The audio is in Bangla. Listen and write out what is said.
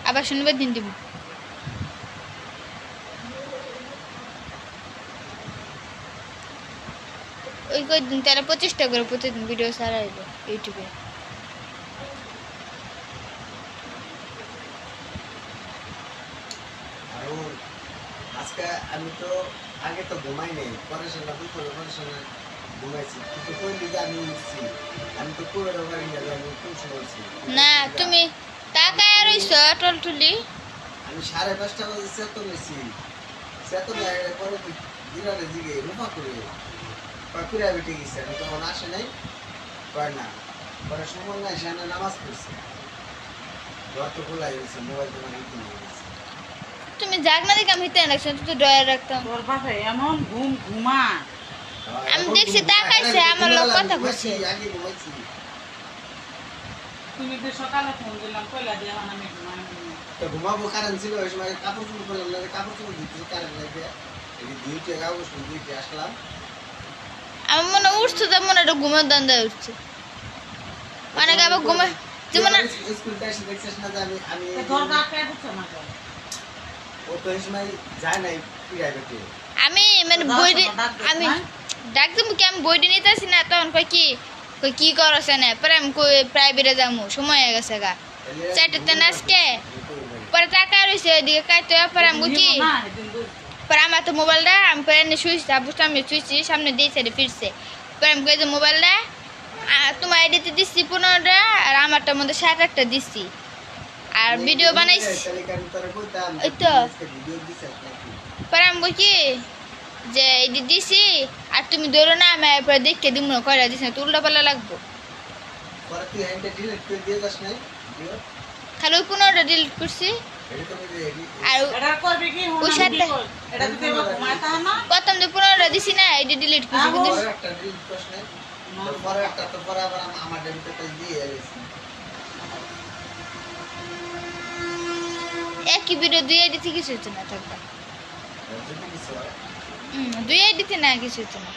আবার শনিবার দিন দিব। ওই কয়েকদিন তারা 25টা করে প্রতিদিন ভিডিও ছাড়াইবে ইউটিউবে। আজকে আমি তো আগে তো ঘুমাই নেই, পরে ঘুমাইছি, কিন্তু কইলি যে আমি উঠছি, আমি তো পুরো বাড়ি গেলে আমি কোন সময় উঠছি না তুমি তাকায় রইছো টলটুলি। আমি 5:30 বাজে চেতন হয়েছি, চেতন পরে দিনারে দিকে রুফা করে পাকুড়া বেটে গেছে, আমি তখন আসে নাই, কয় না পরে সময় নাই, সে নামাজ পড়ছে, ঘর তো খোলাই গেছে, মোবাইল তো মানে কিনে গেছে। তুমি জাগ না দেখে আমি হিতে রাখছি, তুই তো ডয়ার রাখতাম। তোর বাপে এমন ঘুমা আমি দেখছি তাকাইছে, আমার লোক কথা কইছে। আগে ঘুমাইছি। তুমি তো সকালে ফোন দিলাম কইলা দিয়ে আমি ঘুমাই তো ঘুমাবো, কারেন্ট ছিল ওই সময়, কাপড় চোপড় করলাম না, কাপড় চোপড় দিতে কারেন্ট লাগবে, এই ডিউটি কাগজ ডিউটি আসলাম। আমার মনে উঠছে তো মনে একটা ঘুমের দান্দায় উঠছে, মানে আবার ঘুমে যেমন স্কুলটা এসে দেখছিস না যে আমি তোর বাপে বুঝছো না তো ও তো এই সময় যায় নাই প্রাইভেটে। আমি মানে আমি ডাকতে মুখে আমি বইটি নিতেছি না, তখন কই কি করছে না, পরে আমি কই প্রাইভেটে যাবো, সময় হয়ে গেছে গা 4টাতে নাচকে। পরে টাকা রয়েছে ওইদিকে কাইতে, পরে আমি কি পরে আমার তো মোবাইলটা আমি পরে এনে শুয়েছি, বুঝতে আমি শুয়েছি, সামনে দিয়ে সাইডে ফিরছে। পরে আমি কই যে মোবাইলটা তোমার আইডিতে দিচ্ছি 15টা, আর আমারটার মধ্যে 7-8টা দিচ্ছি, আর ভিডিও বানাইছি। ওই তো পরে আমি কই কি যে এটি দিছি, আর তুমি ধরো না, আমি এরপরে দেখে দিব না কয়টা দিছি না, তো উল্টা পাল্লা লাগবো। খালি ওই 15টা ডিলিট করছি, আর ওই 7টা প্রথম যে 15টা দিছি না এটি ডিলিট করছি, কিন্তু একই ভিডিও 2 আইডিতে কিছু হচ্ছে না থাকবা, 2 আইডিতে না কিছু হচ্ছে না।